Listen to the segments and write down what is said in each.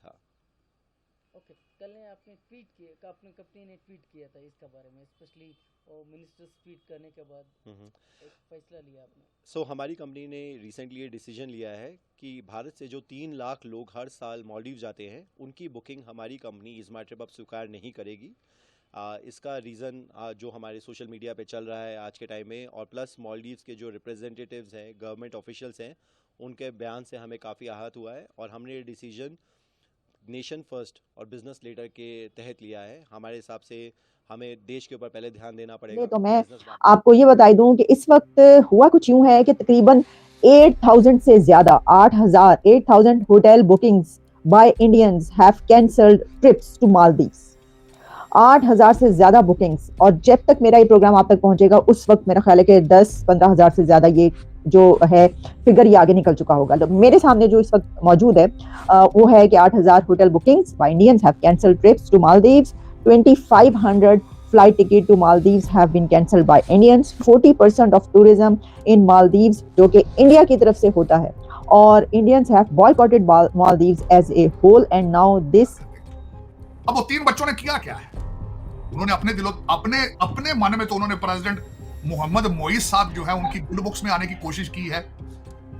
था। ओके, कल ने आपने ट्वीट किया, अपनी कंपनी ने ट्वीट किया था इसका बारे में, स्पेशली मिनिस्टर्स ट्वीट करने के बाद एक फैसला लिया आपने। हमारी कंपनी ने रिसेंटली ये डिसीजन लिया है कि भारत से जो 3 लाख लोग हर साल मालदीव जाते हैं उनकी बुकिंग हमारी कंपनी इज़मार्ट ट्रिप अब स्वीकार नहीं करेगी। इसका रीज़न जो हमारे सोशल मीडिया पे चल रहा है आज के टाइम में, और प्लस मालदीव्स के जो रिप्रेजेंटेटिव्स हैं, गवर्नमेंट ऑफिशियल्स हैं, उनके बयान से हमें काफ़ी आहत हुआ है और हमने ये डिसीजन नेशन फर्स्ट और बिजनेस लीडर के तहत लिया है। हमारे हिसाब से हमें देश के ऊपर पहले ध्यान देना पड़ेगा। तो मैं आपको ये बता दूं कि इस वक्त हुआ कुछ यूं है कि तकरीबन 8,000 से ज्यादा 8,000 hotel bookings by Indians have cancelled trips to Maldives. 8,000 से ज्यादा बुकिंग्स, और जब तक मेरा ये प्रोग्राम आप तक पहुंचेगा उस वक्त मेरा ख्याल है कि 10-15 हजार से ज्यादा ये जो है फिगर ये आगे निकल चुका होगा। तो मेरे सामने जो इस वक्त मौजूद है वो है कि 8,000 hotel bookings by Indians have cancelled trips to Maldives. 2,500 flight ticket to Maldives have been cancelled by Indians. 40% of tourism in Maldives जो कि इंडिया की तरफ से होता है, और Indians have boycotted Maldives as a whole and now this। अब वो 3 बच्चों ने किया क्या है? उन्होंने अपने मन में तो उन्होंने प्रेसिडेंट मोहम्मद मोइस साहब जो है उनकी गुड बुक्स में आने की कोशिश की है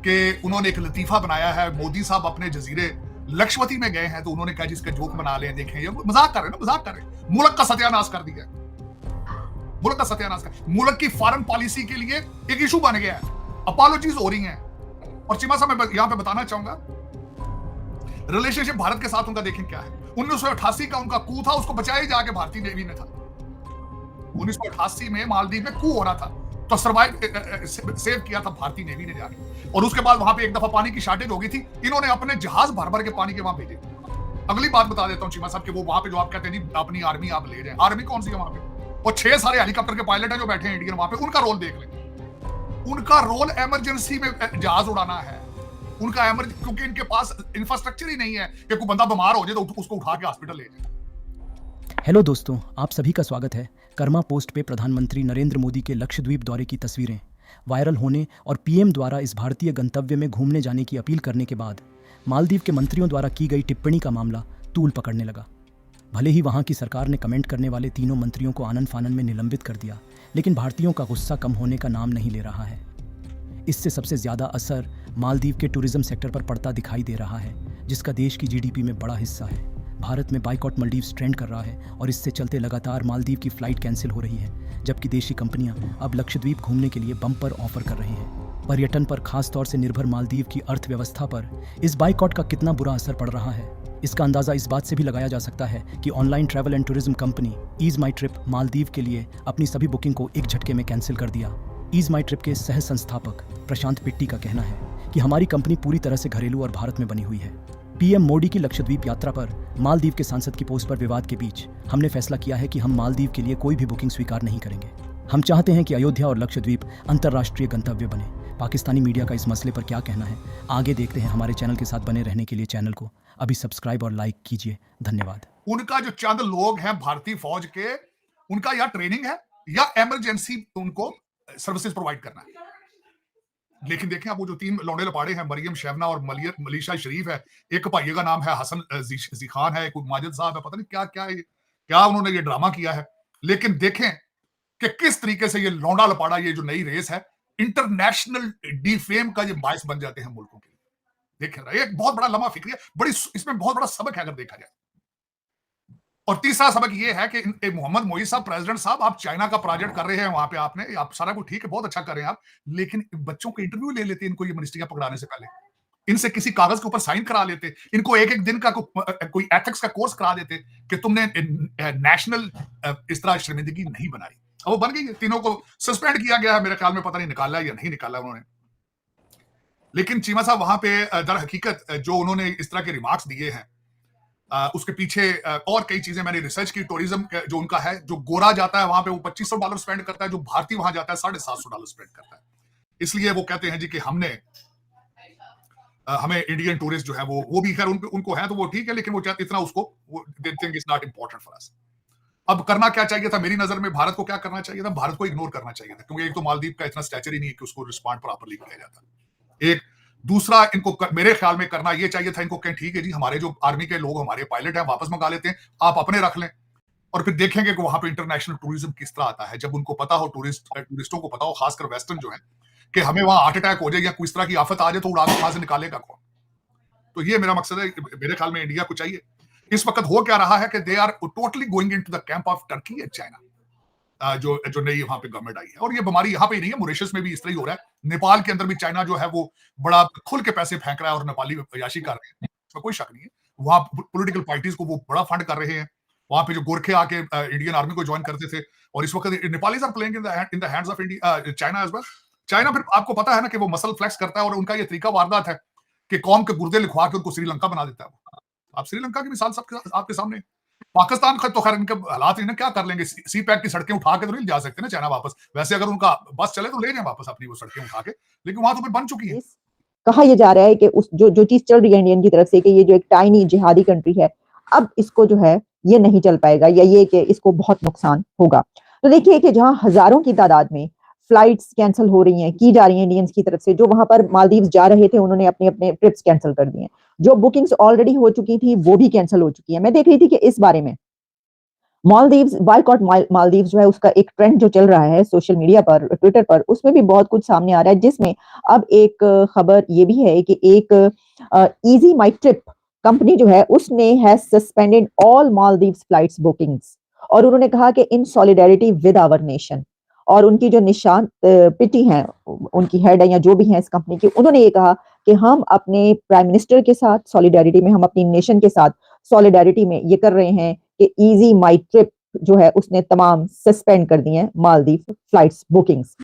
कि उन्होंने एक लतीफा बनाया है। मोदी साहब अपने जजीरे लक्षवती में गए हैं तो उन्होंने कहा जिसका जोक बना लें, देखें ये मजाक कर रहे हैं, मुल्क का सत्यानाश कर दिया, मुल्क का सत्यानाश कर, मुल्क की फॉरेन पॉलिसी के लिए एक इशू बन गया है, अपॉलॉजीज हो रही हैं। और चीमा साहब मैं यहां पे बताना चाहूंगा रिलेशनशिप भारत के साथ उनका देखें क्या है। 1988 का उनका कू था, उसको बचाया जाके भारतीय नेवी ने था। 1988 में मालदीव में कू हो रहा था तो सेव किया था भारतीय नेवी ने जाके, और उसके बाद वहां पे एक दफा पानी की शॉर्टेज हो गई थी, इन्होंने अपने जहाज भर भर के पानी के वहां भेजे। अगली बात बता देता हूं चीमा साहब कि वो वहां पे जो आप कहते हैं जी अपनी आर्मी आप ले जाए, आर्मी कौन सी है वहां पे? और 6 सारे हेलीकॉप्टर के पायलट हैं जो बैठे हैं इंडियन वहां पे, उनका रोल देख लें। उनका रोल इमरजेंसी में जहाज उड़ाना है, उनका क्योंकि इनके पास इंफ्रास्ट्रक्चर ही नहीं है कि कोई बंदा बीमार हो जाए तो उसको उठा के हॉस्पिटल ले जाए। हेलो दोस्तों, आप सभी का स्वागत है। कर्मा पोस्ट पे प्रधानमंत्री नरेंद्र मोदी के लक्षद्वीप दौरे की तस्वीरें वायरल होने और पीएम द्वारा इस भारतीय गंतव्य में घूमने जाने की अपील करने के बाद मालदीव के मंत्रियों द्वारा की गई टिप्पणी का मामला तूल पकड़ने लगा। भले ही वहां की सरकार ने कमेंट करने वाले तीनों मंत्रियों को आनन फानन में निलंबित कर दिया, लेकिन भारतीयों का गुस्सा कम होने का नाम नहीं ले रहा है। इससे सबसे ज़्यादा असर मालदीव के टूरिज्म सेक्टर पर पड़ता दिखाई दे रहा है, जिसका देश की जीडीपी में बड़ा हिस्सा है। भारत में बाइकॉट मालदीव्स ट्रेंड कर रहा है और इससे चलते लगातार मालदीव की फ़्लाइट कैंसिल हो रही है, जबकि देशी कंपनियां अब लक्षद्वीप घूमने के लिए बम्पर ऑफर कर रही हैं। पर्यटन पर खास तौर से निर्भर मालदीव की अर्थव्यवस्था पर इस बाइकॉट का कितना बुरा असर पड़ रहा है, इसका अंदाज़ा इस बात से भी लगाया जा सकता है कि online travel and tourism company EaseMyTrip Maldives के लिए अपनी सभी बुकिंग को एक झटके में कैंसिल कर दिया। ईज माई ट्रिप के सह संस्थापक प्रशांत पिट्टी का कहना है कि हमारी कंपनी पूरी तरह से घरेलू और भारत में बनी हुई है। पीएम मोदी की लक्षद्वीप यात्रा पर मालदीव के सांसद की पोस्ट पर विवाद के बीच हमने फैसला किया है कि हम मालदीव के लिए कोई भी बुकिंग स्वीकार नहीं करेंगे। हम चाहते हैं कि अयोध्या और लक्षद्वीप अंतर्राष्ट्रीय गंतव्य बने। पाकिस्तानी मीडिया का इस मसले पर क्या कहना है, आगे देखते हैं। हमारे चैनल के साथ बने रहने के लिए चैनल को अभी सब्सक्राइब और लाइक कीजिए। धन्यवाद। उनका जो चंद लोग हैं भारतीय फौज के, उनका या ट्रेनिंग है या इमरजेंसी उनको सर्विसेज प्रोवाइड करना है। लेकिन देखें आप वो जो 3 लौंडे लपाड़े हैं, मरियम शहना और मलीशा शरीफ है, एक भाई का नाम है हसन जीखान है, एक माजिद साहब है, पता नहीं क्या क्या क्या उन्होंने ये ड्रामा किया है। लेकिन देखें कि किस तरीके से ये लौंडा लपाड़ा, ये जो नई रेस है, इंटरनेशनल डिफेम का ये बायस बन जाते हैं मुल्कों के लिए। देखें एक बहुत बड़ा लम्हा फिक्री है, बड़ी इसमें बहुत बड़ा सबक है अगर देखा जाए। और तीसरा सबक ये है कि मोहम्मद मोइस साहब, प्रेसिडेंट साहब, आप चाइना का प्रोजेक्ट कर रहे हैं वहां पे, आप सारा कुछ ठीक है, बहुत अच्छा कर रहे हैं आप, लेकिन बच्चों के इंटरव्यू ले लेते इनको ये मिनिस्ट्रियां पकड़ाने से पहले, इनसे किसी कागज के ऊपर साइन करा लेते, इनको एक दिन का कोई एथिक्स का कोर्स करा देते कि तुमने नेशनल इस तरह शर्मिंदगी नहीं बनाई। अब वो बन गई है, तीनों को सस्पेंड किया गया है, मेरे ख्याल में पता नहीं निकाला या नहीं निकाला उन्होंने। लेकिन चीमा साहब वहां पे दर हकीकत जो उन्होंने इस तरह के रिमार्क्स दिए हैं, उसके पीछे और कई चीजें मैंने रिसर्च की। टूरिज्म जो उनका है, जो गोरा जाता है वहां पे वो $2,500 स्पेंड करता है, जो भारतीय वहां जाता है $750 स्पेंड करता है। इसलिए वो कहते हैं जी कि हमें इंडियन टूरिस्ट जो है वो भी खैर उनको है तो वो ठीक है, लेकिन वो इतना उसको they think it's not important for us. अब करना क्या चाहिए था मेरी नजर में, भारत को क्या करना चाहिए था? भारत को इग्नोर करना चाहिए था, क्योंकि एक तो मालदीव का इतना स्टैचर ही नहीं है कि उसको रिस्पॉन्ड प्रॉपर्ली किया जाता। एक दूसरा, इनको मेरे ख्याल में करना ये चाहिए था इनको कहें ठीक है जी, हमारे जो आर्मी के लोग हमारे पायलट हैं वापस मंगा लेते हैं, आप अपने रख लें, और फिर देखेंगे कि वहां पे इंटरनेशनल टूरिज्म किस तरह आता है। जब उनको पता हो, टूरिस्टों को पता हो, खासकर वेस्टर्न जो है, कि हमें वहां हार्ट अटैक हो जाए या कोई इस तरह की आफत आ जाए तो उड़ा के वहां से निकालेगा कौन? तो ये मेरा मकसद है। मेरे ख्याल में इंडिया को चाहिए। इस वक्त हो क्या रहा है कि they are totally going into the camp of Turkey and China, जो नई वहां पे गवर्नमेंट आई है। और ये बीमारी यहाँ पे ही नहीं है, मॉरिशस में भी इस तरह ही हो रहा है। नेपाल के अंदर भी चाइना जो है वो बड़ा खुल के पैसे फेंक रहा है और नेपाली अयाशी कर रहे हैं, इसमें कोई शक नहीं है। वहां पॉलिटिकल पार्टीज को वो बड़ा फंड कर रहे हैं। वहां पे जो गोरखे आके इंडियन आर्मी को ज्वाइन करते थे, और इस वक्त Nepalese are playing in the hands of India, China as well. China फिर आपको पता है ना कि वो मसल फ्लेक्स करता है, और उनका ये तरीका वारदात है कि कौम के गुर्दे लिखवा के उनको श्रीलंका बना देता है। आप श्रीलंका की मिसाल सबके आपके सामने। पाकिस्तान का तो खैर इनके हालात इन्हें क्या कर लेंगे, सी पैक की सड़कें उठा के तो नहीं जा सकते ना चाइना वापस। वैसे अगर उनका बस चले तो ले जाए वापस अपनी वो सड़कें उठा के, लेकिन वहां तो फिर बन चुकी है। कहा यह जा रहा है कि उस जो चीज चल रही है इंडियन की तरफ से कि ये जो एक टाइनी जिहादी कंट्री है, अब इसको जो है ये नहीं चल पाएगा, या ये कि इसको बहुत नुकसान होगा। तो देखिए कि जहां हजारों की तादाद में फ्लाइट्स कैंसिल हो रही हैं, की जा रही हैं इंडियंस की तरफ से, जो वहां पर मालदीव्स जा रहे थे उन्होंने अपने अपने ट्रिप्स कैंसिल कर दिए हैं, जो बुकिंग्स ऑलरेडी हो चुकी थी वो भी कैंसिल हो चुकी है। मैं देख रही थी कि इस बारे में मालदीव्स बायकॉट मालदीव्स जो है उसका एक ट्रेंड जो चल रहा है सोशल मीडिया पर, ट्विटर पर, उसमें भी बहुत कुछ सामने आ रहा है, जिसमें अब एक खबर ये भी है कि एक इजी माई ट्रिप कंपनी जो है उसने has suspended all Maldives flights bookings, और उन्होंने कहा कि इन सॉलिडेरिटी विद आवर नेशन। और उनकी जो निशान पिटी हैं, उनकी हेड है या जो भी है इस कंपनी की, उन्होंने ये कहा कि हम अपने प्राइम मिनिस्टर के साथ सॉलिडेरिटी में, हम अपनी नेशन के साथ सॉलिडेरिटी में ये कर रहे हैं कि इजी माई ट्रिप जो है उसने तमाम सस्पेंड कर दी है मालदीव फ्लाइट्स बुकिंग्स।